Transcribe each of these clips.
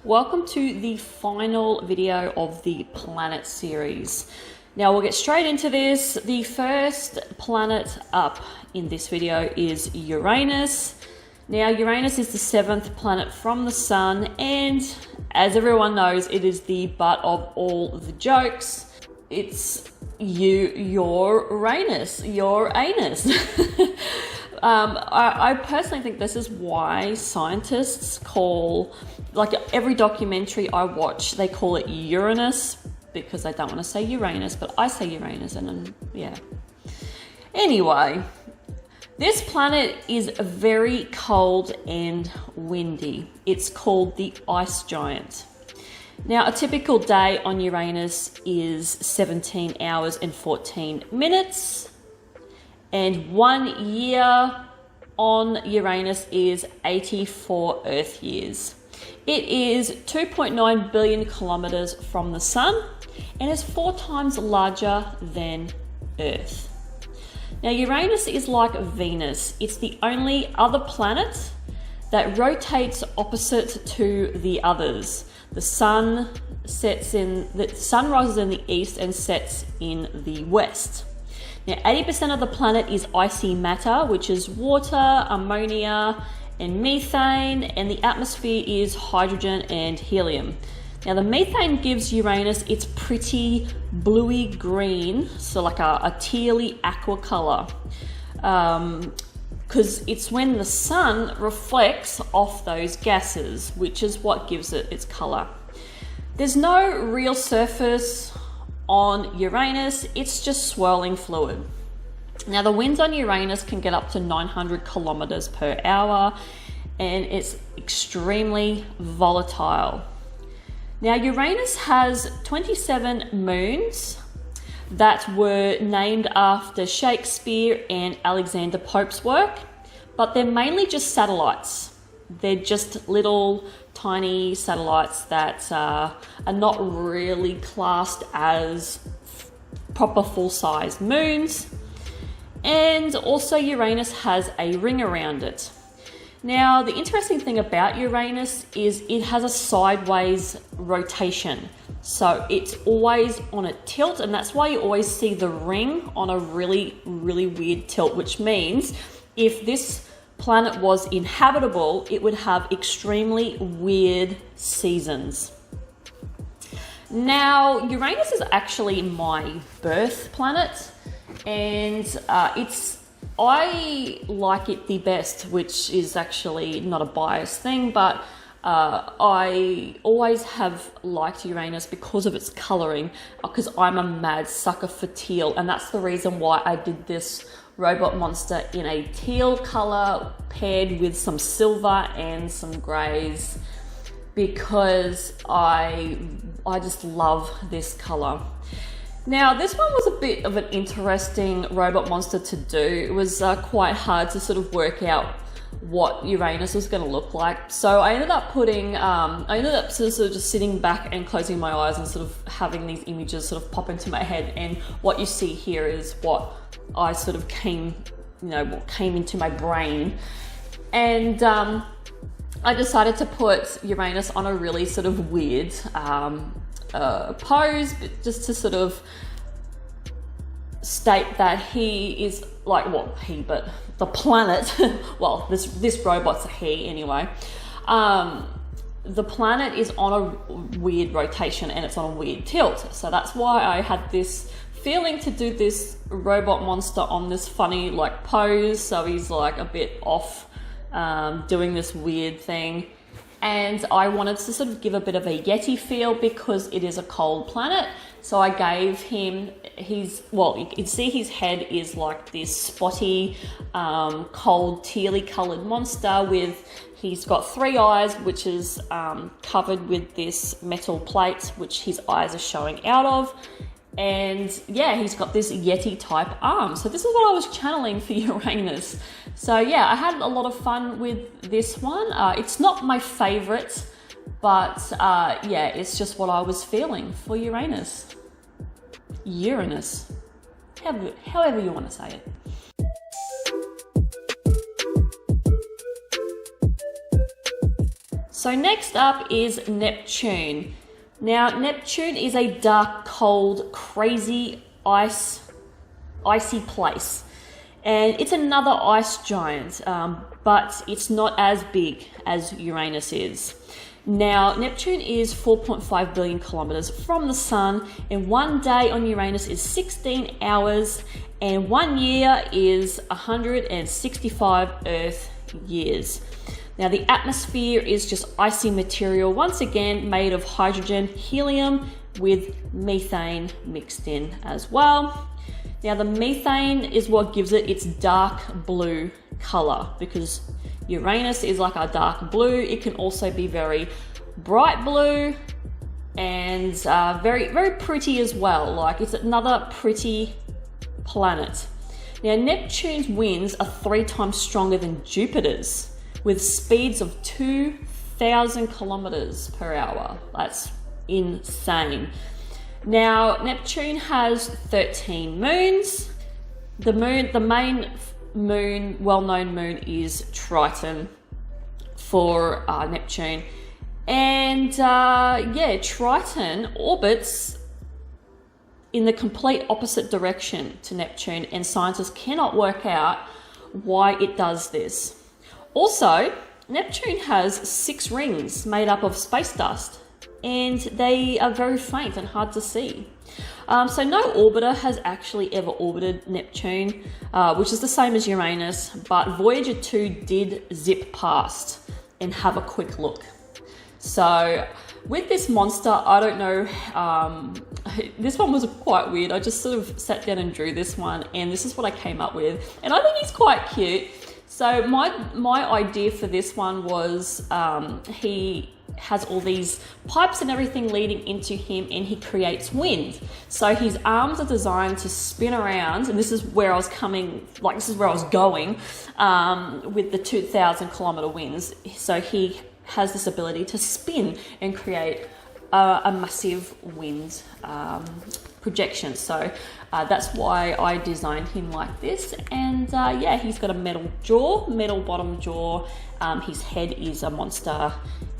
Welcome to the final video of the planet series. Now we'll get straight into this. The first planet up in this video is Uranus. Now Uranus is the 7th planet from the Sun, and as everyone knows, it is the butt of all the jokes. It's your Uranus, your anus. I personally think this is why scientists call, like every documentary I watch, they call it Uranus because they don't want to say Uranus, but I say Uranus, and yeah. Anyway, this planet is very cold and windy. It's called the ice giant. Now, a typical day on Uranus is 17 hours and 14 minutes. And 1 year on Uranus is 84 Earth years. It is 2.9 billion kilometers from the Sun and is 4 times larger than Earth. Now, Uranus is like Venus. It's the only other planet that rotates opposite to the others. The sun rises in the east and sets in the west. Now, 80% of the planet is icy matter, which is water, ammonia, and methane, and the atmosphere is hydrogen and helium. Now, the methane gives Uranus its pretty bluey green, so like a tealy aqua color, because it's when the sun reflects off those gases, which is what gives it its color. There's no real surface on Uranus, it's just swirling fluid. Now, the winds on Uranus can get up to 900 kilometers per hour, and it's extremely volatile. Now, Uranus has 27 moons that were named after Shakespeare and Alexander Pope's work, but they're mainly just satellites. They're just little tiny satellites that are not really classed as proper full-size moons. And also Uranus has a ring around it. Now, the interesting thing about Uranus is it has a sideways rotation. So it's always on a tilt, and that's why you always see the ring on a really, really weird tilt, which means if this planet was inhabitable, it would have extremely weird seasons. Now, Uranus is actually my birth planet, and I like it the best, which is actually not a biased thing, but I always have liked Uranus because of its colouring, because I'm a mad sucker for teal, and that's the reason why I did this robot monster in a teal colour paired with some silver and some greys, because I just love this colour. Now, this one was a bit of an interesting robot monster to do. It was quite hard to sort of work out what Uranus was going to look like. So I ended up sort of just sitting back and closing my eyes and sort of having these images sort of pop into my head. And what you see here is what I sort of came into my brain. And I decided to put Uranus on a really sort of weird pose, but just to sort of state that he is like, but the planet, well, this robot's a he anyway. The planet is on a weird rotation and it's on a weird tilt. So that's why I had this feeling to do this robot monster on this funny like pose. So he's like a bit off, doing this weird thing. And I wanted to sort of give a bit of a Yeti feel because it is a cold planet. So I gave him you can see his head is like this spotty, cold, tealy coloured monster he's got 3 eyes, which is covered with this metal plate, which his eyes are showing out of. And yeah, he's got this Yeti type arm. So this is what I was channeling for Uranus. So yeah, I had a lot of fun with this one. It's not my favorite, but yeah, it's just what I was feeling for Uranus. Uranus, however you want to say it. So next up is Neptune. Now, Neptune is a dark, cold, crazy icy place. And it's another ice giant, but it's not as big as Uranus is. Now, Neptune is 4.5 billion kilometers from the sun, and one day on Uranus is 16 hours, and 1 year is 165 Earth years. Now, the atmosphere is just icy material, once again made of hydrogen, helium, with methane mixed in as well. Now, the methane is what gives it its dark blue color, because Uranus is like a dark blue. It can also be very bright blue and very, very pretty as well. Like, it's another pretty planet. Now, Neptune's winds are 3 times stronger than Jupiter's, with speeds of 2,000 kilometers per hour. That's insane. Now, Neptune has 13 moons. The main moon, well-known moon, is Triton for Neptune. And Triton orbits in the complete opposite direction to Neptune, and scientists cannot work out why it does this. Also, Neptune has 6 rings made up of space dust, and they are very faint and hard to see. So no orbiter has actually ever orbited Neptune, which is the same as Uranus, but Voyager 2 did zip past and have a quick look. So with this monster, I don't know, this one was quite weird. I just sort of sat down and drew this one, and this is what I came up with, and I think he's quite cute. So my idea for this one was he has all these pipes and everything leading into him, and he creates wind. So his arms are designed to spin around, and this is where I was going with the 2,000 kilometer winds. So he has this ability to spin and create a massive wind projection. So that's why I designed him like this. And he's got a metal bottom jaw. His head is a monster,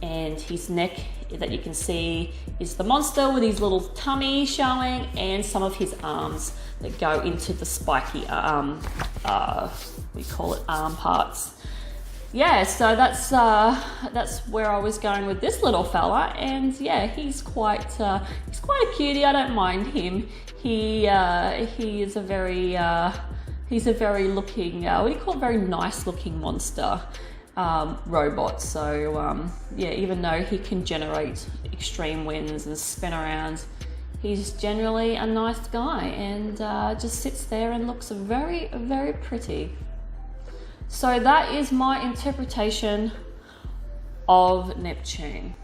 and his neck that you can see is the monster with his little tummy showing, and some of his arms that go into the spiky we call it arm parts. Yeah, so that's where I was going with this little fella, and yeah, he's quite a cutie. I don't mind him. He is a very looking very nice looking monster robot. So even though he can generate extreme winds and spin around, he's generally a nice guy, and just sits there and looks very, very pretty. So that is my interpretation of Neptune.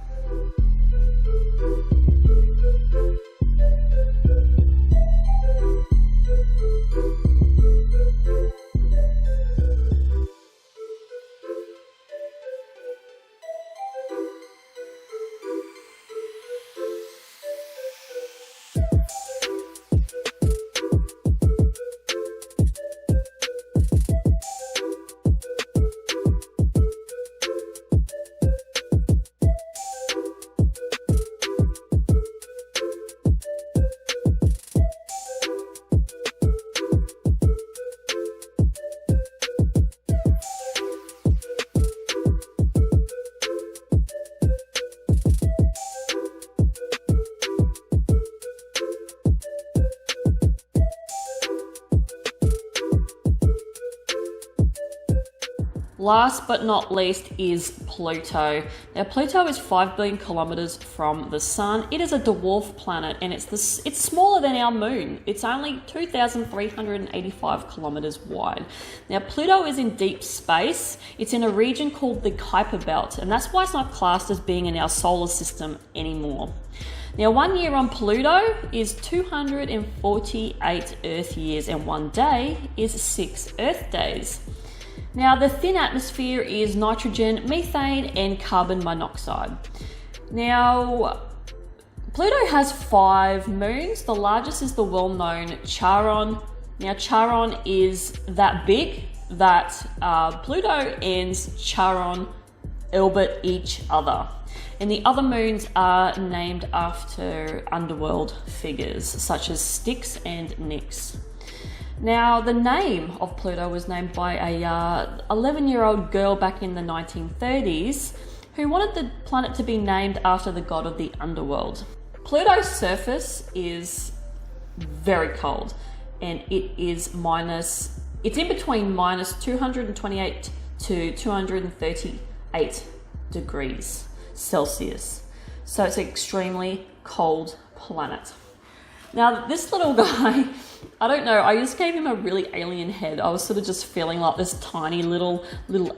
Last but not least is Pluto. Now, Pluto is 5 billion kilometers from the sun. It is a dwarf planet, and it's smaller than our moon. It's only 2,385 kilometers wide. Now, Pluto is in deep space. It's in a region called the Kuiper Belt, and that's why it's not classed as being in our solar system anymore. Now, 1 year on Pluto is 248 Earth years, and 1 day is 6 Earth days. Now, the thin atmosphere is nitrogen, methane, and carbon monoxide. Now, Pluto has 5 moons. The largest is the well-known Charon. Now, Charon is that big that Pluto and Charon orbit each other. And the other moons are named after underworld figures such as Styx and Nyx. Now, the name of Pluto was named by a 11-year-old girl back in the 1930s who wanted the planet to be named after the god of the underworld. Pluto's surface is very cold, and it's in between minus 228 to 238 degrees Celsius. So it's an extremely cold planet. Now, this little guy, I don't know, I just gave him a really alien head. I was sort of just feeling like this tiny little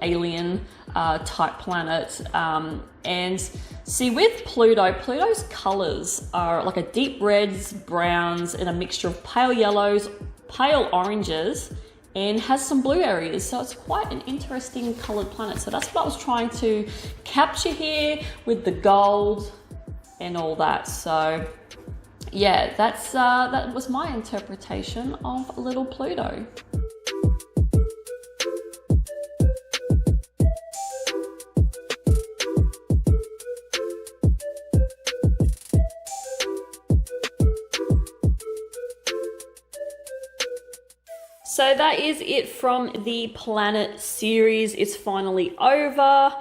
alien type planet. And see, with Pluto's colors are like a deep reds, browns, and a mixture of pale yellows, pale oranges, and has some blue areas. So it's quite an interesting colored planet. So that's what I was trying to capture here with the gold and all that. So yeah, that was my interpretation of little Pluto. So that is it from the planet series. It's finally over.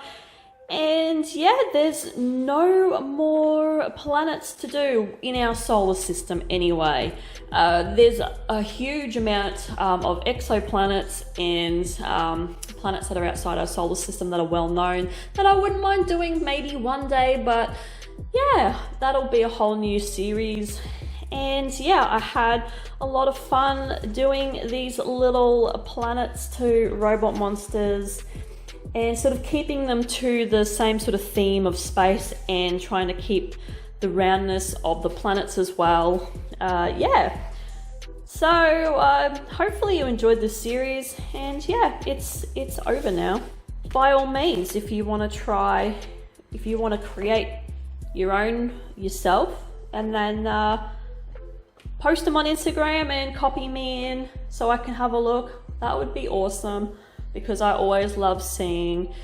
And yeah, there's no more planets to do in our solar system anyway. There's a huge amount of exoplanets and planets that are outside our solar system that are well known that I wouldn't mind doing maybe one day, but yeah, that'll be a whole new series. And yeah, I had a lot of fun doing these little planets to robot monsters and sort of keeping them to the same sort of theme of space and trying to keep the roundness of the planets as well. Yeah, so hopefully you enjoyed this series, and yeah, it's over now. By all means, if you want to create your own yourself, and then post them on Instagram and copy me in so I can have a look, that would be awesome. Because I always love seeing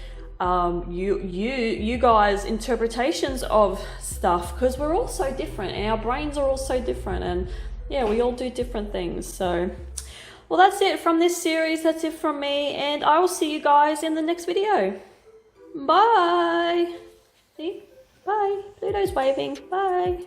you guys' interpretations of stuff, because we're all so different and our brains are all so different, and yeah, we all do different things. So, well, that's it from this series. That's it from me, and I will see you guys in the next video. Bye. See? Bye. Pluto's waving. Bye.